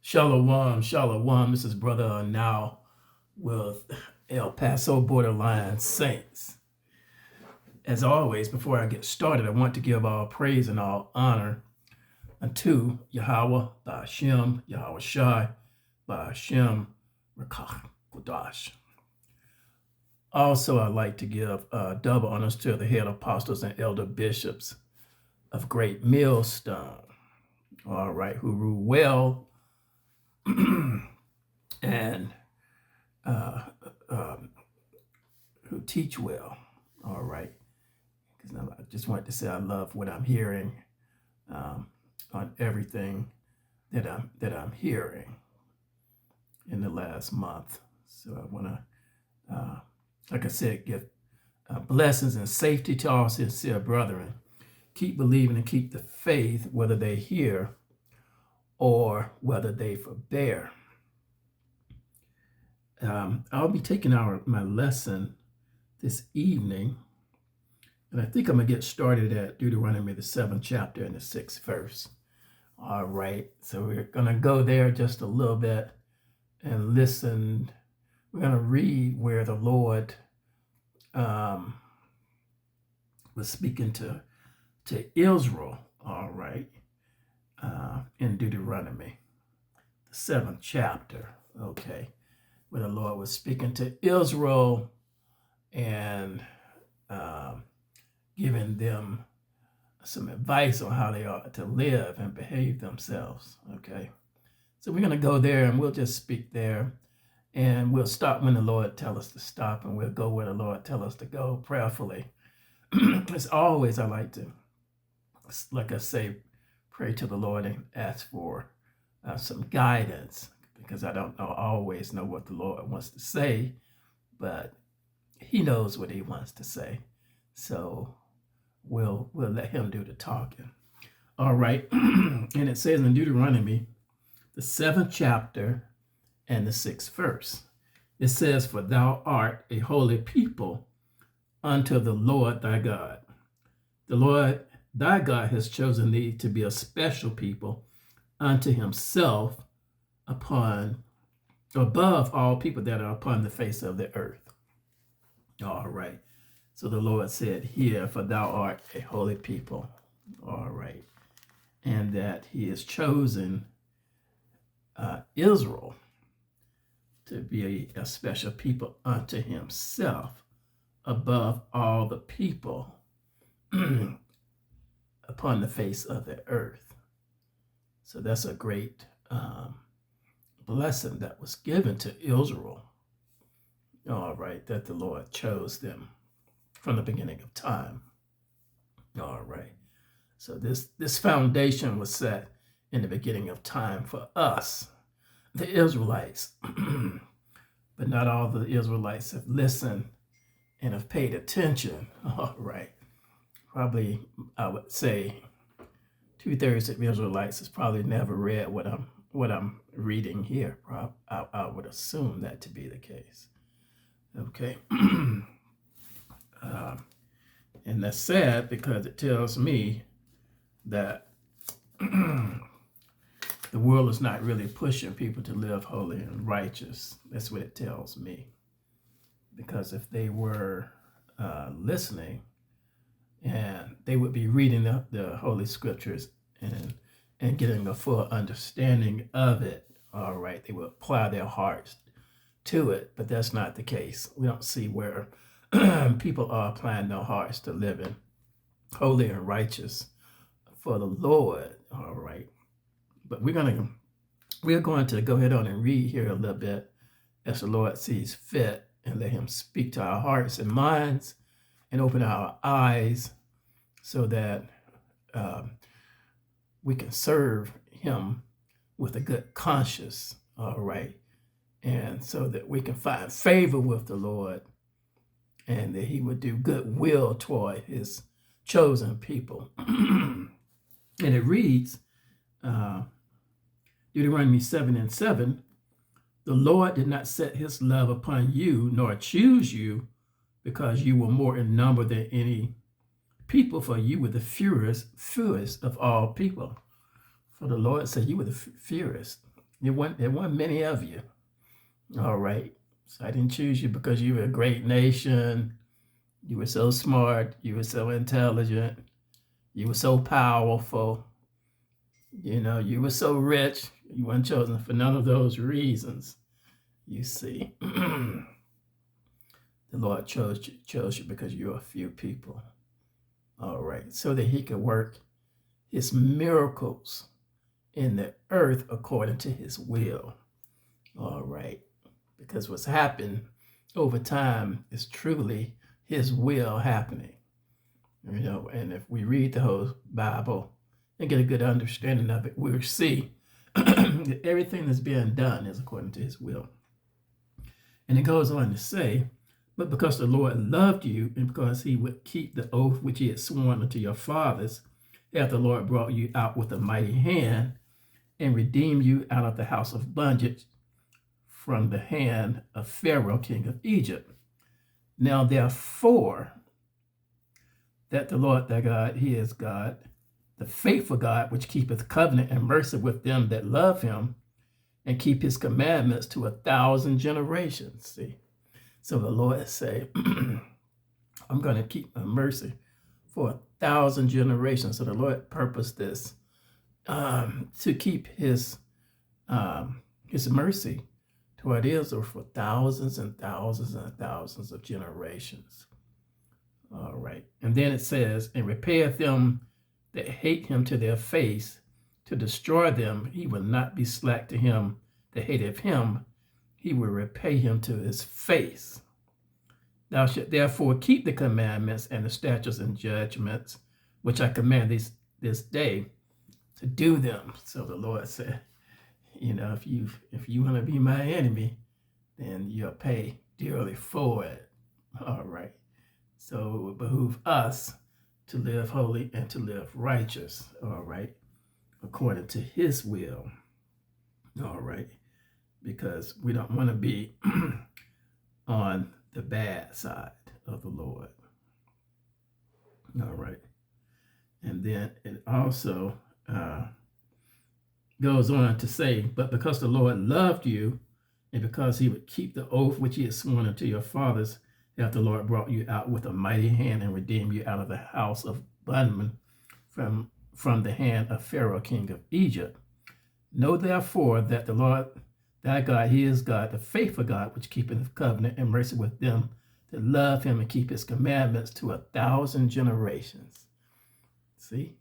Shalom, shalom. This is Brother Now with El Paso Borderline Saints. As always, before I get started, I want to give all praise and all honor unto Yahweh, Ba'ashem, Yahweh Shai, Ba'ashem, Rakach, Kodash. Also, I'd like to give double honors to the head apostles and elder bishops of Great Millstone, all right, who rule well and who teach well, all right. Because I just want to say I love what I'm hearing on everything that I'm hearing in the last month. So I want to, like I said, give blessings and safety to all sincere brethren. Keep believing and keep the faith, whether they hear or whether they forbear. I'll be taking my lesson this evening, and I think I'm going to get started at Deuteronomy, the 7th chapter and the 6th verse. All right, so we're going to go there just a little bit and listen. We're going to read where the Lord was speaking to Israel, all right, in Deuteronomy, the 7th chapter, okay, where the Lord was speaking to Israel and giving them some advice on how they ought to live and behave themselves, okay? So we're going to go there and we'll just speak there, and we'll stop when the Lord tells us to stop, and we'll go where the Lord tells us to go prayerfully. As always, I like to, like I say, pray to the Lord and ask for some guidance, because I don't always know what the Lord wants to say, but he knows what he wants to say. So we'll let him do the talking. All right. And it says in Deuteronomy, the 7th chapter and the 6th verse, it says, "For thou art a holy people unto the Lord thy God. The Lord thy God has chosen thee to be a special people unto himself above all people that are upon the face of the earth." All right. So the Lord said here, "For thou art a holy people." All right. And that he has chosen Israel to be a special people unto himself above all the people upon the face of the earth. So that's a great blessing that was given to Israel. All right, that the Lord chose them from the beginning of time. All right. So this foundation was set in the beginning of time for us, the Israelites. But not all the Israelites have listened and have paid attention. All right. Probably, I would say, 2/3 of Israelites has probably never read what I'm reading here. I would assume that to be the case. Okay. And that's sad, because it tells me that the world is not really pushing people to live holy and righteous. That's what it tells me. Because if they were listening, and they would be reading the Holy Scriptures and getting a full understanding of it, all right, they would apply their hearts to it. But that's not the case. We don't see where people are applying their hearts to living holy and righteous for the Lord, all right. But we're going to go ahead on and read here a little bit as the Lord sees fit, and let him speak to our hearts and minds and open our eyes so that we can serve him with a good conscience, all right, and so that we can find favor with the Lord, and that he would do good will toward his chosen people. And it reads, Deuteronomy 7:7, "The Lord did not set his love upon you, nor choose you, because you were more in number than any people, for you were the fewest of all people." For the Lord said you were the fewest. There weren't many of you. All right. So I didn't choose you because you were a great nation. You were so smart. You were so intelligent. You were so powerful. You were so rich. You weren't chosen for none of those reasons. You see, the Lord chose you because you're a few people. All right. So that he could work his miracles in the earth according to his will. All right. Because what's happened over time is truly his will happening. And if we read the whole Bible and get a good understanding of it, we'll see that everything that's being done is according to his will. And it goes on to say, but because the Lord loved you and because he would keep the oath which he had sworn unto your fathers, after the Lord brought you out with a mighty hand and redeemed you out of the house of bondage from the hand of Pharaoh, king of Egypt. Now therefore, that the Lord thy God, he is God, the faithful God, which keepeth covenant and mercy with them that love him and keep his commandments to 1,000 generations. See, so the Lord say, I'm going to keep my mercy for 1,000 generations. So the Lord purposed this to keep his mercy toward Israel for thousands and thousands and thousands of generations. All right. And then it says, and repaireth them that hate him to their face, to destroy them. He will not be slack to him that hateth him. He will repay him to his face. Thou shalt therefore keep the commandments and the statutes and judgments, which I command this day, to do them. So the Lord said, if you want to be my enemy, then you'll pay dearly for it. All right. So it would behoove us to live holy and to live righteous, all right, according to his will, all right, because we don't want to be on the bad side of the Lord, all right. And then it also goes on to say, but because the Lord loved you and because he would keep the oath which he had sworn unto your fathers, after the Lord brought you out with a mighty hand and redeemed you out of the house of bondmen from the hand of Pharaoh, king of Egypt. Know therefore that the Lord thy God, he is God, the faithful God, which keepeth covenant and mercy with them that love him and keep his commandments to 1,000 generations. See?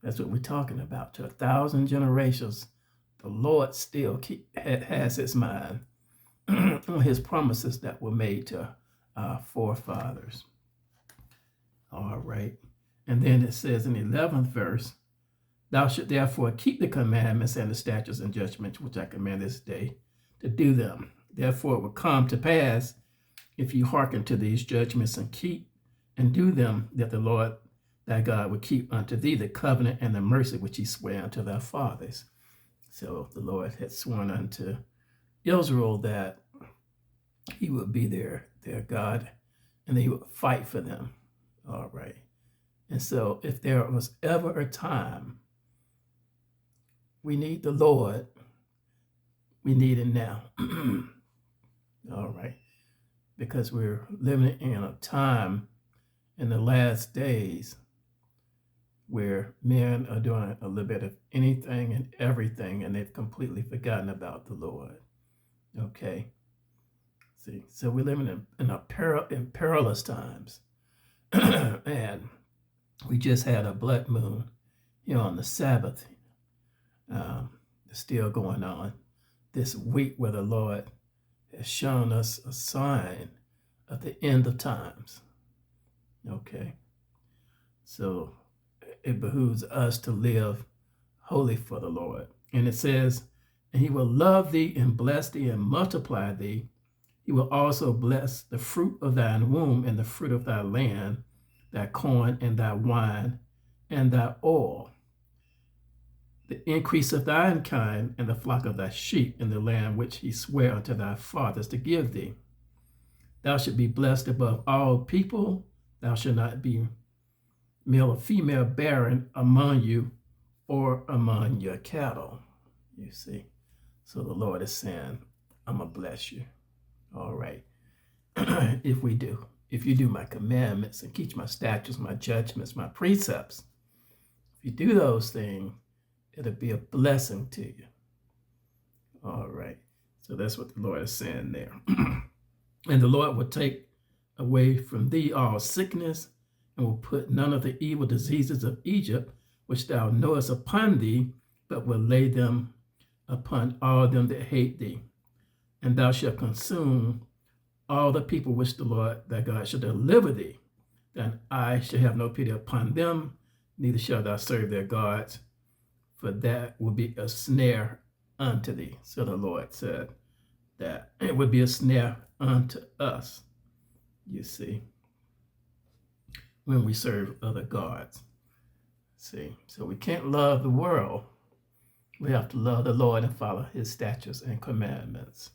That's what we're talking about. To 1,000 generations, the Lord still has his mind on his promises that were made to our forefathers. All right. And then it says in the 11th verse, thou shalt therefore keep the commandments and the statutes and judgments which I command this day to do them. Therefore it will come to pass, if you hearken to these judgments and keep and do them, that the Lord thy God will keep unto thee the covenant and the mercy which he sware unto thy fathers. So the Lord had sworn unto Israel that he would be their God and that he would fight for them. All right. And so if there was ever a time we need the Lord, we need him now. All right. Because we're living in a time in the last days where men are doing a little bit of anything and everything, and they've completely forgotten about the Lord. Okay. See, so we're living in perilous times. And we just had a blood moon here on the Sabbath. It's still going on this week where the Lord has shown us a sign of the end of times. Okay. So it behooves us to live holy for the Lord. And it says, and he will love thee and bless thee and multiply thee. He will also bless the fruit of thine womb and the fruit of thy land, thy corn and thy wine and thy oil, the increase of thine kind and the flock of thy sheep in the land which he sware unto thy fathers to give thee. Thou shalt be blessed above all people. Thou shalt not be male or female barren among you or among your cattle. You see. So the Lord is saying, I'm going to bless you. All right. If you do my commandments and keep my statutes, my judgments, my precepts, if you do those things, it'll be a blessing to you. All right. So that's what the Lord is saying there. And the Lord will take away from thee all sickness, and will put none of the evil diseases of Egypt, which thou knowest, upon thee, but will lay them upon all them that hate thee. And thou shalt consume all the people which the Lord thy God shall deliver thee. Then I shall have no pity upon them, neither shalt thou serve their gods, for that will be a snare unto thee. So the Lord said that it would be a snare unto us, you see, when we serve other gods. See, so we can't love the world. We have to love the Lord and follow his statutes and commandments.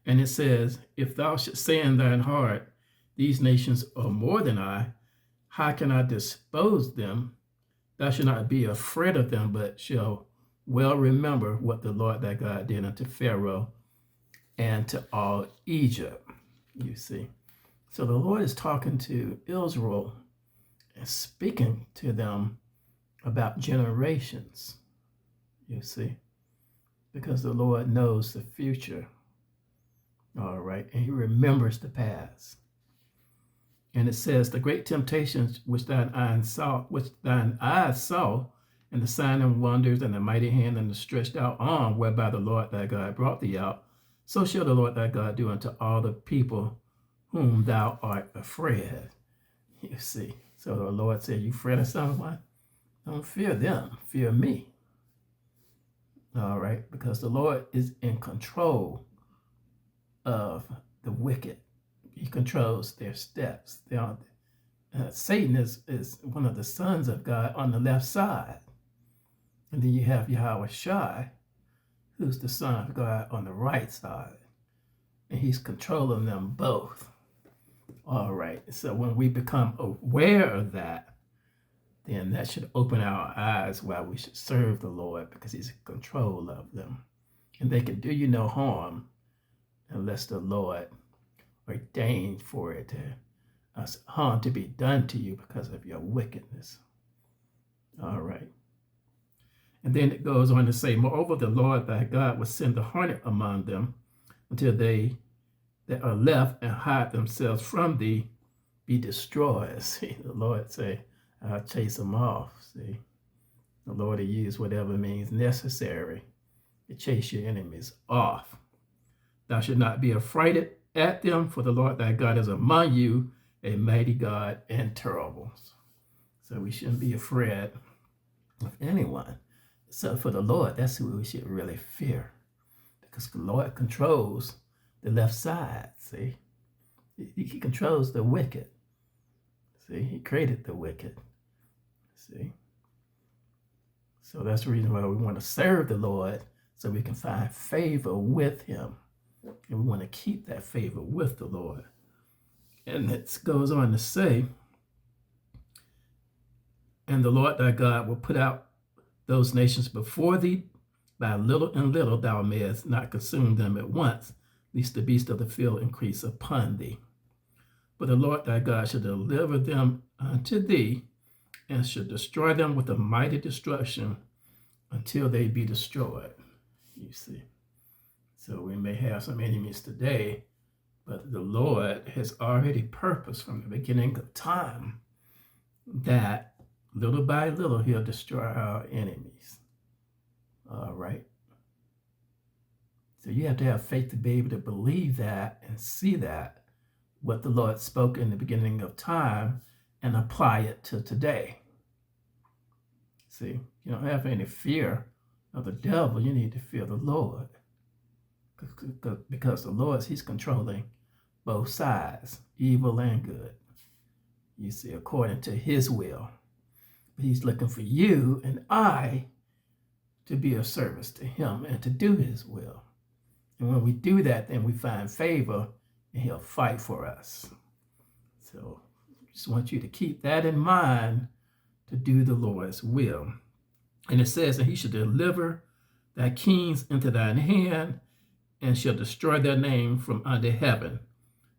And it says, if thou shouldst say in thine heart, these nations are more than I, how can I dispose them? Thou shalt not be afraid of them, but shall well remember what the Lord thy God did unto Pharaoh and to all Egypt. You see. So the Lord is talking to Israel and speaking to them about generations, you see, because the Lord knows the future. All right. And he remembers the past. And it says, the great temptations which thine eyes saw, and the sign and wonders, and the mighty hand, and the stretched out arm, whereby the Lord thy God brought thee out, so shall the Lord thy God do unto all the people whom thou art afraid. You see. So the Lord said, you afraid of someone? Don't fear them, fear me. All right. Because the Lord is in control of the wicked. He controls their steps. Satan is one of the sons of God on the left side. And then you have Yahweh Shai, who's the son of God on the right side. And he's controlling them both. All right. So when we become aware of that, then that should open our eyes why we should serve the Lord, because he's in control of them. And they can do you no harm unless the Lord ordained for it harm to be done to you because of your wickedness. All right. And then it goes on to say, moreover, the Lord thy God will send the hornet among them until they that are left and hide themselves from thee be destroyed. See, the Lord say, I'll chase them off. See, the Lord will use whatever means necessary to chase your enemies off. Thou should not be affrighted at them, for the Lord thy God is among you, a mighty God and terrible. So we shouldn't be afraid of anyone. So for the Lord, that's who we should really fear, because the Lord controls the left side. See, he controls the wicked. See, he created the wicked. See, so that's the reason why we want to serve the Lord, so we can find favor with him. And we want to keep that favor with the Lord. And it goes on to say, and the Lord thy God will put out those nations before thee, by little and little thou mayest not consume them at once, lest the beast of the field increase upon thee. But the Lord thy God shall deliver them unto thee, and shall destroy them with a mighty destruction until they be destroyed. You see. So we may have some enemies today, but the Lord has already purposed from the beginning of time that little by little he'll destroy our enemies. All right. So you have to have faith to be able to believe that and see that, what the Lord spoke in the beginning of time, and apply it to today. See, you don't have any fear of the devil. You need to fear the Lord. Because the Lord, he's controlling both sides, evil and good. You see, according to his will. But he's looking for you and I to be of service to him and to do his will. And when we do that, then we find favor and he'll fight for us. So I just want you to keep that in mind, to do the Lord's will. And it says that he should deliver thy kings into thine hand, and shall destroy their name from under heaven.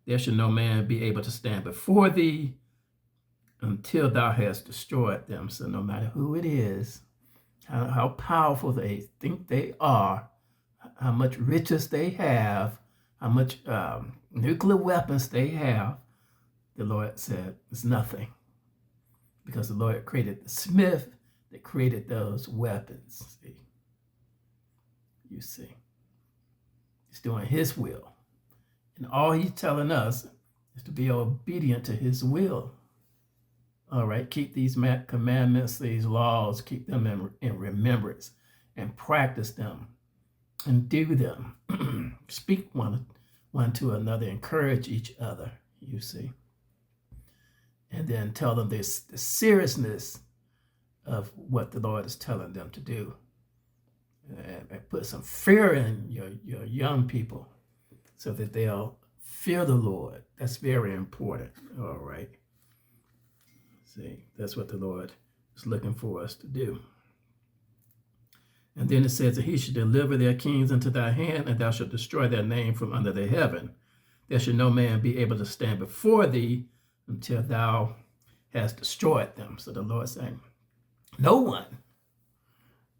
There shall no man be able to stand before thee until thou hast destroyed them. So no matter who it is, how powerful they think they are, how much riches they have, how much nuclear weapons they have, the Lord said it's nothing. Because the Lord created the smith that created those weapons. See? You see. He's doing his will. And all he's telling us is to be obedient to his will. All right, keep these commandments, these laws, keep them in remembrance and practice them and do them. Speak one to another, encourage each other, you see. And then tell them the seriousness of what the Lord is telling them to do. And put some fear in your young people so that they'll fear the Lord. That's very important. All right. See, that's what the Lord is looking for us to do. And then it says that he should deliver their kings into thy hand, and thou shalt destroy their name from under the heaven. There shall no man be able to stand before thee until thou hast destroyed them. So the Lord saying, no one,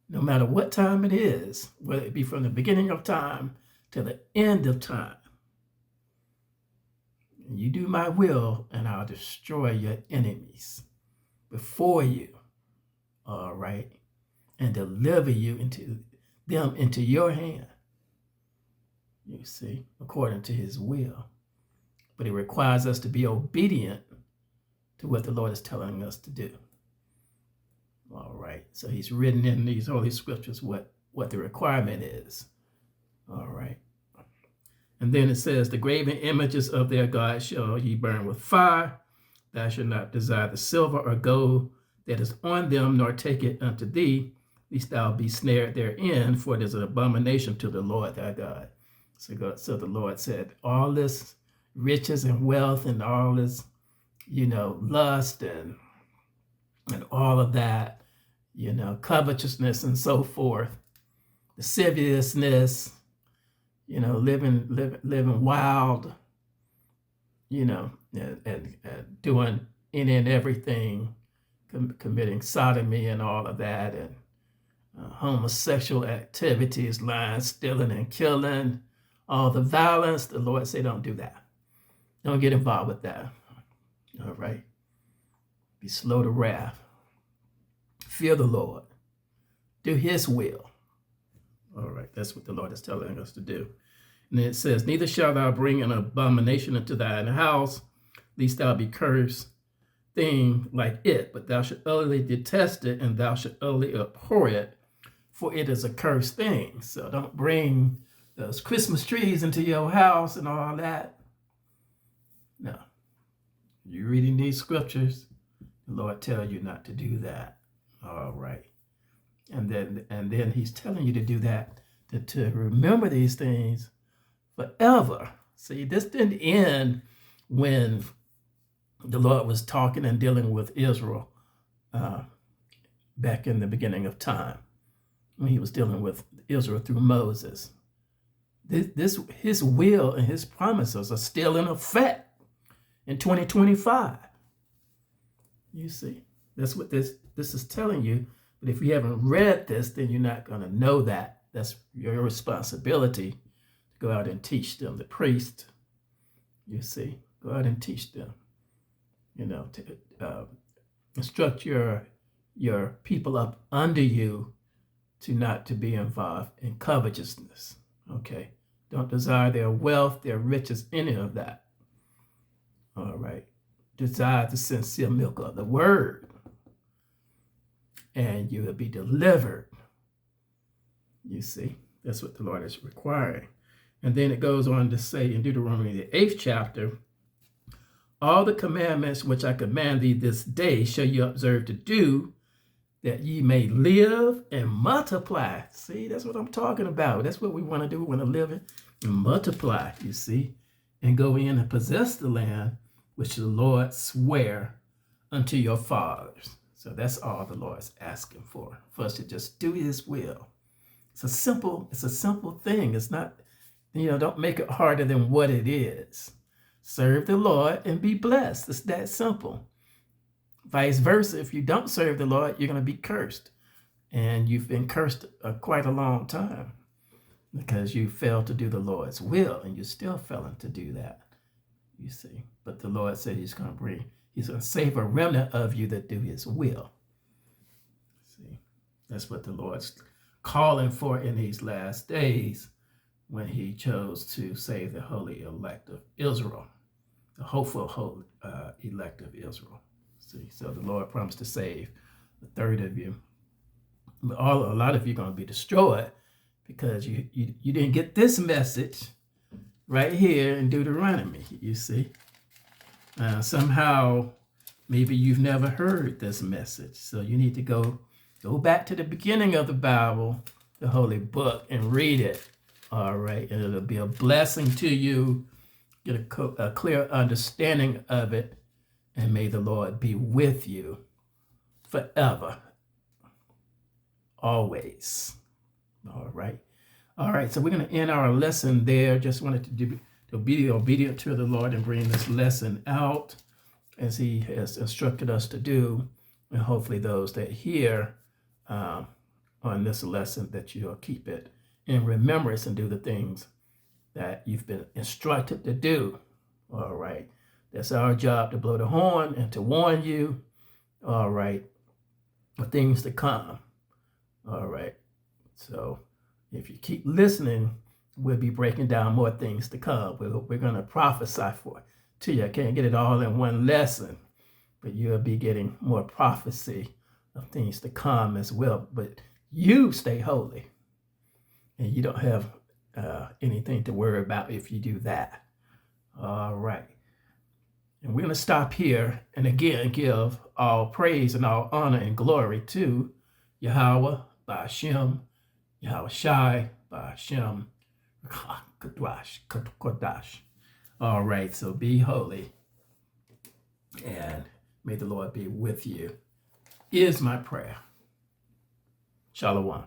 no matter what time it is, whether it be from the beginning of time to the end of time, you do my will, and I'll destroy your enemies before you, all right, and deliver you into your hand, you see, according to his will. But it requires us to be obedient to what the Lord is telling us to do. All right, so he's written in these holy scriptures what the requirement is. All right. And then it says, the graven images of their gods shall ye burn with fire. Thou shalt not desire the silver or gold that is on them, nor take it unto thee, lest thou be snared therein, for it is an abomination to the Lord thy God. So the Lord said, all this riches and wealth and all this, lust and all of that, covetousness and so forth, lasciviousness, living wild, and doing any and everything, committing sodomy and all of that, and homosexual activities, lying, stealing, and killing, all the violence. The Lord said, don't do that. Don't get involved with that. All right. Be slow to wrath. Fear the Lord. Do his will. All right. That's what the Lord is telling us to do. And it says, neither shalt thou bring an abomination into thine house, lest thou be cursed thing like it, but thou shalt utterly detest it, and thou shalt utterly abhor it, for it is a cursed thing. So don't bring those Christmas trees into your house and all that. No. You're reading these scriptures, the Lord tells you not to do that. All right. And then he's telling you to do that, to remember these things forever. See, this didn't end when the Lord was talking and dealing with Israel back in the beginning of time, when he was dealing with Israel through Moses. His will and his promises are still in effect in 2025. You see, that's what this is telling you. But if you haven't read this, then you're not going to know that. That's your responsibility to go out and teach them. The priest, you see, go out and teach them. To instruct your people up under you not to be involved in covetousness. Okay, don't desire their wealth, their riches, any of that. All right, desire the sincere milk of the word, and you will be delivered. You see, that's what the Lord is requiring. And then it goes on to say in Deuteronomy, the 8th chapter, all the commandments which I command thee this day shall you observe to do, that ye may live and multiply. See, that's what I'm talking about. That's what we want to do. We want to live and multiply, you see, and go in and possess the land which the Lord sware unto your fathers. So that's all the Lord's asking for us to just do his will. It's a simple thing. It's not, don't make it harder than what it is. Serve the Lord and be blessed. It's that simple. Vice versa, if you don't serve the Lord, you're going to be cursed. And you've been cursed quite a long time because you failed to do the Lord's will, and you're still failing to do that, you see. But the Lord said he's going to save a remnant of you that do his will. See, that's what the Lord's calling for in these last days when he chose to save the holy elect of Israel, the hopeful holy elect of Israel. See, so the Lord promised to save a third of you. But a lot of you are going to be destroyed because you didn't get this message right here in Deuteronomy, you see. Somehow, maybe you've never heard this message. So you need to go back to the beginning of the Bible, the holy book, and read it. All right. And it'll be a blessing to you. Get a clear understanding of it. And may the Lord be with you forever. Always. All right. All right. So we're going to end our lesson there. Just wanted to be obedient to the Lord and bring this lesson out as he has instructed us to do. And hopefully those that hear on this lesson, that you'll keep it in remembrance and do the things that you've been instructed to do. All right. That's our job, to blow the horn and to warn you. All right. For things to come. All right. So if you keep listening, we'll be breaking down more things to come. We're going to prophesy to you. I can't get it all in one lesson, but you'll be getting more prophecy of things to come as well. But you stay holy, and you don't have anything to worry about if you do that. All right. And we're going to stop here and again give all praise and all honor and glory to Yahweh, Ba'ashem, Yahweh Shai, Ba'ashem, Kodash. All right, so be holy, and may the Lord be with you, is my prayer. Shalom.